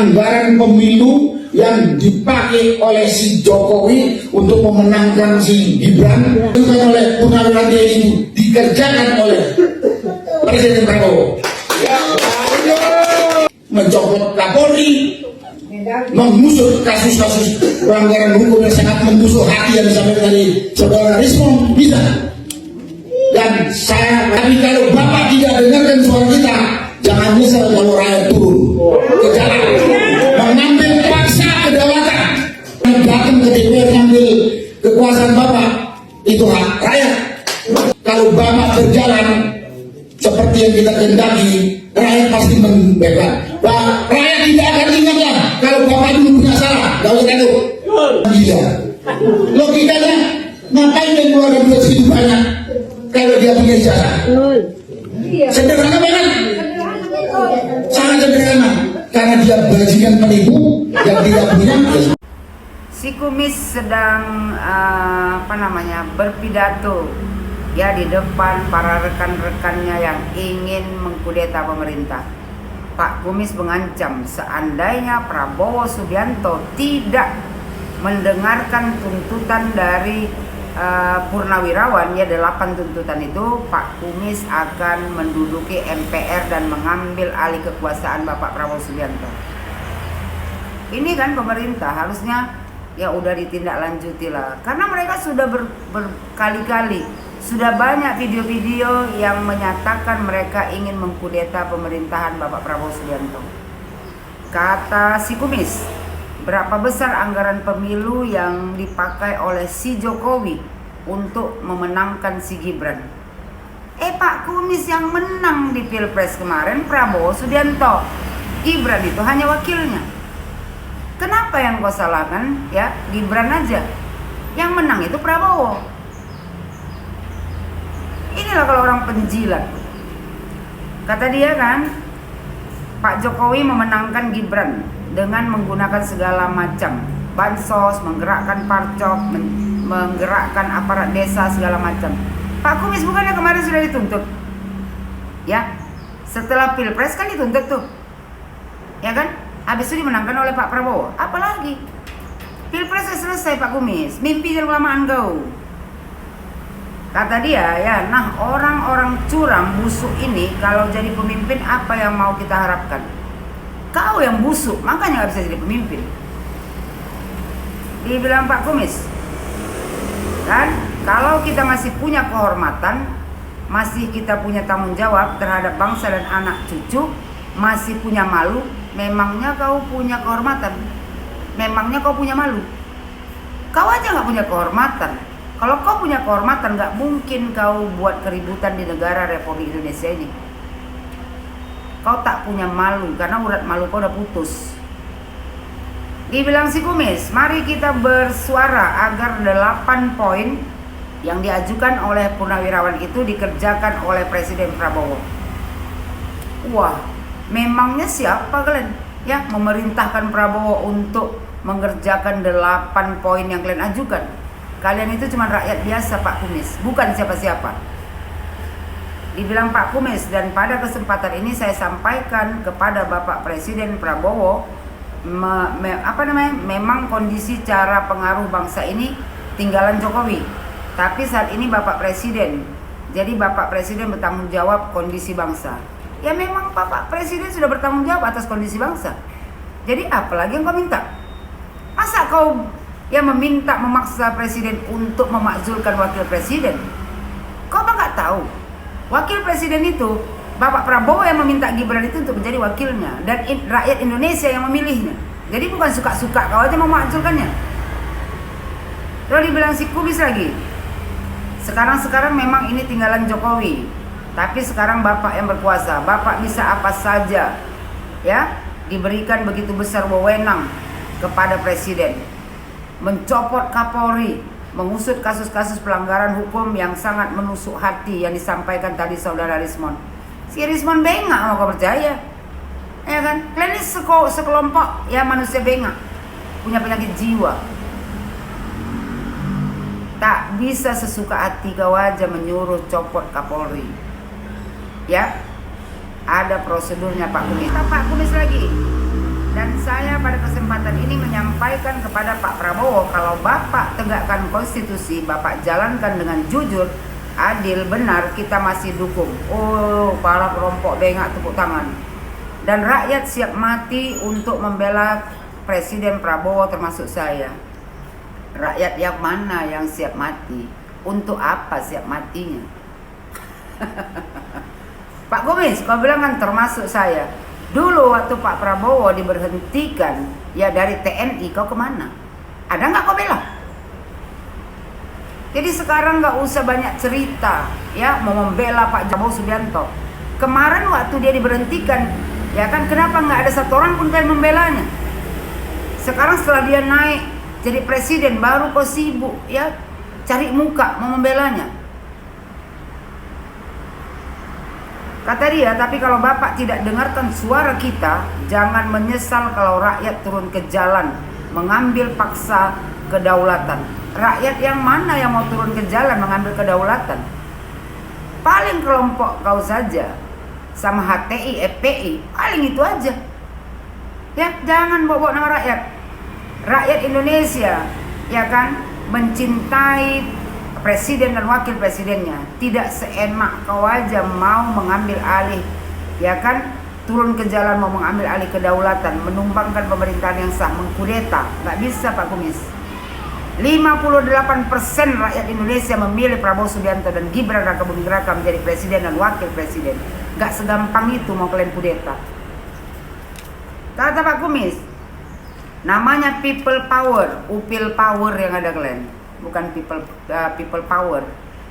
anggaran pemilu yang dipakai oleh si Jokowi untuk memenangkan si Gibran bukan oleh Purnawirawan itu dikerjakan oleh Presiden Prabowo. Mencopot Kapolri, mengusut kasus-kasus pelanggaran hukum yang sangat menusuk hati yang disampaikan dari saudara Rismon bisa. Dan tapi kalau Bapak tidak dengarkan suara kita, jangan nyesal kalau rakyat turun ke jalan mengambil paksa kedaulatan, datang ke DPR mengambil kekuasaan Bapak, itu hak rakyat. Kalau Bapak berjalan seperti yang kita kehendaki, rakyat pasti membebas. Rakyat tidak akan ingat lah kalau Bapak dulu punya salah. Gak usah itu. Gila. Logikanya ngapain dia keluarga duit segitu banyak kalau dia punya ijazah? Sederhana banget. Sangat sederhana. Karena dia bajingan penipu yang tidak punya. Si Kumis sedang berpidato ya di depan para rekan-rekannya yang ingin mengkudeta pemerintah. Pak Kumis mengancam seandainya Prabowo Subianto tidak mendengarkan tuntutan dari Purnawirawan, ya 8 tuntutan itu, Pak Kumis akan menduduki MPR dan mengambil alih kekuasaan Bapak Prabowo Subianto. Ini kan pemerintah harusnya ya udah ditindaklanjuti lah, karena mereka sudah berkali-kali, sudah banyak video-video yang menyatakan mereka ingin mengkudeta pemerintahan Bapak Prabowo Subianto. Kata si Kumis, berapa besar anggaran pemilu yang dipakai oleh si Jokowi untuk memenangkan si Gibran? Pak Kumis yang menang di Pilpres kemarin Prabowo Subianto. Gibran itu hanya wakilnya. Kenapa yang kau salahkan? Ya, Gibran aja. Yang menang itu Prabowo. Inilah kalau orang penjilat. Kata dia kan, Pak Jokowi memenangkan Gibran dengan menggunakan segala macam bansos, menggerakkan parcok, menggerakkan aparat desa, segala macam. Pak Kumis bukannya kemarin sudah dituntut? Ya, setelah Pilpres kan dituntut tuh, ya kan? Habis itu dimenangkan oleh Pak Prabowo. Apalagi Pilpres selesai Pak Kumis, mimpi jangan kelamaan kau. Kata dia ya, nah orang-orang curang busuk ini kalau jadi pemimpin apa yang mau kita harapkan? Kau yang busuk, makanya gak bisa jadi pemimpin. Dibilang Pak Kumis. Dan kalau kita masih punya kehormatan, masih kita punya tanggung jawab terhadap bangsa dan anak cucu, masih punya malu, memangnya kau punya kehormatan? Memangnya kau punya malu? Kau aja gak punya kehormatan. Kalau kau punya kehormatan, gak mungkin kau buat keributan di negara Republik Indonesia ini. Kau tak punya malu, karena urat malu kau udah putus. Dibilang si Kumis, mari kita bersuara agar 8 poin yang diajukan oleh Purnawirawan itu dikerjakan oleh Presiden Prabowo. Wah, memangnya siapa kalian? Ya, memerintahkan Prabowo untuk mengerjakan 8 poin yang kalian ajukan. Kalian itu cuma rakyat biasa Pak Kumis, bukan siapa-siapa. Dibilang Pak Kumis, dan pada kesempatan ini saya sampaikan kepada Bapak Presiden Prabowo, memang kondisi cara pengaruh bangsa ini tinggalan Jokowi. Tapi saat ini Bapak Presiden, jadi Bapak Presiden bertanggung jawab kondisi bangsa. Ya memang Bapak Presiden sudah bertanggung jawab atas kondisi bangsa. Jadi apalagi yang kau minta? Masa kau yang memaksa Presiden untuk memakzulkan Wakil Presiden? Kau apa nggak tahu? Wakil Presiden itu Bapak Prabowo yang meminta Gibran itu untuk menjadi wakilnya, dan rakyat Indonesia yang memilihnya. Jadi bukan suka-suka kau aja memakzulkannya. Lalu dibilang si Kumis lagi, sekarang memang ini tinggalan Jokowi, tapi sekarang Bapak yang berkuasa, Bapak bisa apa saja, ya, diberikan begitu besar wewenang kepada Presiden, mencopot Kapolri, mengusut kasus-kasus pelanggaran hukum yang sangat menusuk hati yang disampaikan tadi saudara Rismon. Si Rismon bengak, mau kau percaya? Ya kan? Kalian ini sekelompok ya manusia bengak, punya penyakit jiwa. Tak bisa sesuka hati kau aja menyuruh copot Kapolri. Ya, ada prosedurnya Pak Kumis. Pak Kumis lagi, Dan saya pada kesempatan ini menyampaikan kepada Pak Prabowo, kalau Bapak tegakkan konstitusi, Bapak jalankan dengan jujur, adil, benar, kita masih dukung. Oh, para kelompok bengak tepuk tangan. Dan rakyat siap mati untuk membela Presiden Prabowo termasuk saya. Rakyat yang mana yang siap mati? Untuk apa siap matinya? Pak Kumis, kau bilang kan termasuk saya. Dulu waktu Pak Prabowo diberhentikan ya dari TNI, kau kemana? Ada nggak kau bela? Jadi sekarang nggak usah banyak cerita ya mau membela Pak Prabowo Subianto. Kemarin waktu dia diberhentikan, ya kan, kenapa nggak ada satu orang pun yang membelanya? Sekarang setelah dia naik jadi presiden baru kau sibuk ya cari muka mau membelanya. Kata dia, tapi kalau Bapak tidak dengarkan suara kita, jangan menyesal kalau rakyat turun ke jalan mengambil paksa kedaulatan. Rakyat yang mana yang mau turun ke jalan mengambil kedaulatan? Paling kelompok kau saja sama HTI, FPI, paling itu aja. Ya, jangan bawa nama rakyat. Rakyat Indonesia, ya kan, mencintai presiden dan wakil presidennya. Tidak seenak kau aja mau mengambil alih, ya kan, turun ke jalan mau mengambil alih kedaulatan, menumbangkan pemerintahan yang sah, mengkudeta. Nggak bisa Pak Kumis. 58% rakyat Indonesia memilih Prabowo Subianto dan Gibran Raka Buming Raka menjadi presiden dan wakil presiden. Nggak segampang itu mau kalian kudeta. Kata Pak Kumis, namanya people power, upil power yang ada kalian. Bukan people power.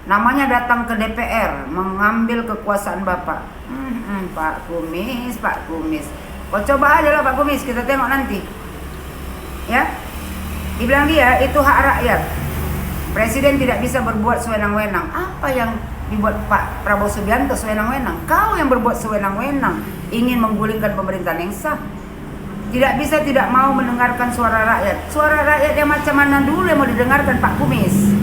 Namanya datang ke DPR mengambil kekuasaan Bapak. Pak Kumis. Kau coba aja lah Pak Kumis, kita tengok nanti. Ya, dibilang dia itu hak rakyat. Presiden tidak bisa berbuat sewenang-wenang. Apa yang dibuat Pak Prabowo Subianto sewenang-wenang? Kau yang berbuat sewenang-wenang, ingin menggulingkan pemerintahan yang sah. Tidak bisa tidak mau mendengarkan suara rakyat. Suara rakyat yang macam mana dulu yang mau didengarkan Pak Kumis?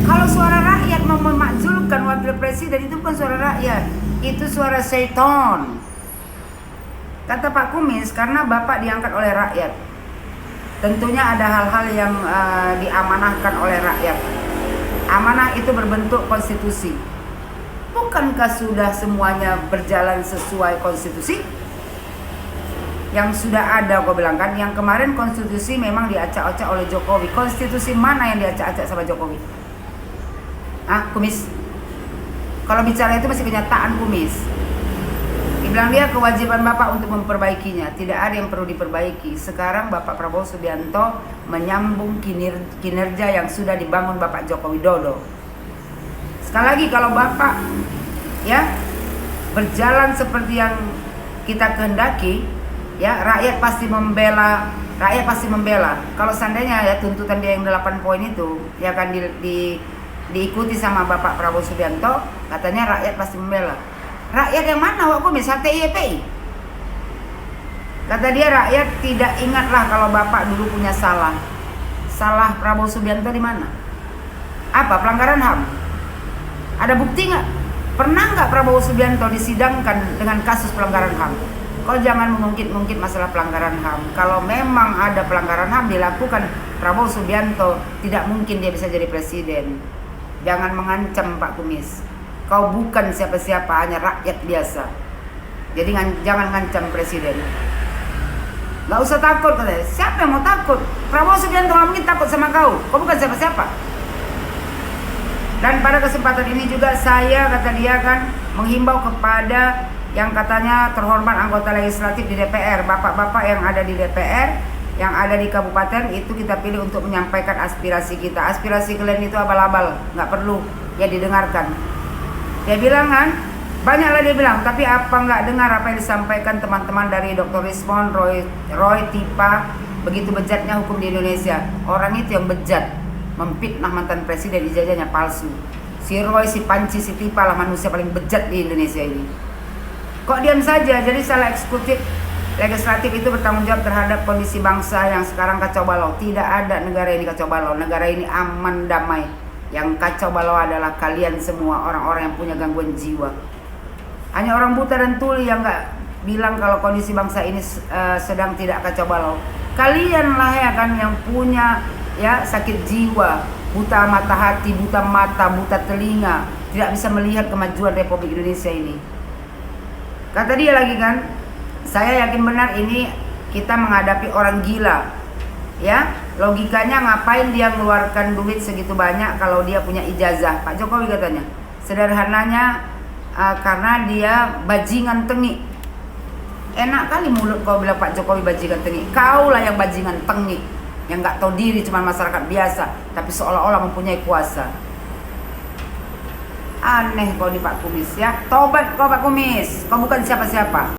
Kalau suara rakyat mau memakzulkan wakil presiden, itu bukan suara rakyat, itu suara syaitan. Kata Pak Kumis, karena Bapak diangkat oleh rakyat, tentunya ada hal-hal yang diamanahkan oleh rakyat. Amanah itu berbentuk konstitusi. Bukankah sudah semuanya berjalan sesuai konstitusi? Yang sudah ada, kau bilang kan, yang kemarin konstitusi memang diacak-acak oleh Jokowi. Konstitusi mana yang diacak-acak sama Jokowi? Kumis? Kalau bicara itu masih kenyataan, Kumis. Dibilang dia kewajiban Bapak untuk memperbaikinya. Tidak ada yang perlu diperbaiki. Sekarang Bapak Prabowo Subianto menyambung kinerja yang sudah dibangun Bapak Joko Widodo. Sekali lagi, kalau Bapak ya berjalan seperti yang kita kehendaki, ya, rakyat pasti membela. Kalau seandainya ya tuntutan dia yang 8 poin itu ya kan diikuti sama Bapak Prabowo Subianto, katanya rakyat pasti membela. Rakyat yang mana Wak Kumis? HTI, FPI? Kata dia, rakyat tidak ingatlah kalau Bapak dulu punya salah. Salah Prabowo Subianto di mana? Apa? Pelanggaran HAM? Ada bukti nggak? Pernah nggak Prabowo Subianto disidangkan dengan kasus pelanggaran HAM? Kau jangan mengungkit-ungkit masalah pelanggaran HAM. Kalau memang ada pelanggaran HAM dilakukan Prabowo Subianto, tidak mungkin dia bisa jadi presiden. Jangan mengancam Pak Kumis. Kau bukan siapa-siapa, hanya rakyat biasa. Jadi jangan ngancam presiden. Gak usah takut katanya. Siapa yang mau takut? Prabowo Subianto nggak mungkin takut sama kau. Kau bukan siapa-siapa. Dan pada kesempatan ini juga saya, kata dia kan, menghimbau kepada yang katanya terhormat anggota legislatif di DPR, bapak-bapak yang ada di DPR, yang ada di kabupaten, itu kita pilih untuk menyampaikan aspirasi kita. Aspirasi kalian itu abal-abal, nggak perlu ya didengarkan. Dia bilang kan, banyaklah dia bilang, tapi apa nggak dengar apa yang disampaikan teman-teman dari Dr. Rismond, Roy Tipa, begitu bejatnya hukum di Indonesia. Orang itu yang bejat, memfitnah mantan presiden, ijazahnya palsu. Si Roy, si Panci, si Tipa lah manusia paling bejat di Indonesia ini. Kok diam saja? Jadi salah eksekutif legislatif itu bertanggung jawab terhadap kondisi bangsa yang sekarang kacau balau. Tidak ada negara ini kacau balau. Negara ini aman, damai. Yang kacau balau adalah kalian semua, orang-orang yang punya gangguan jiwa. Hanya orang buta dan tuli yang nggak bilang kalau kondisi bangsa ini sedang tidak kacau balau. Kalianlah ya kan yang punya ya sakit jiwa, buta mata hati, buta mata, buta telinga, tidak bisa melihat kemajuan Republik Indonesia ini. Kata dia lagi kan, saya yakin benar ini kita menghadapi orang gila. Ya, logikanya ngapain dia mengeluarkan duit segitu banyak kalau dia punya ijazah? Pak Jokowi katanya. Sederhananya karena dia bajingan tengik. Enak kali mulut kau bilang Pak Jokowi bajingan tengik. Kau lah yang bajingan tengik, yang nggak tahu diri, cuma masyarakat biasa, tapi seolah-olah mempunyai kuasa. Aneh kau di Pak Kumis ya. Tobat kau Pak Kumis, kau bukan siapa-siapa.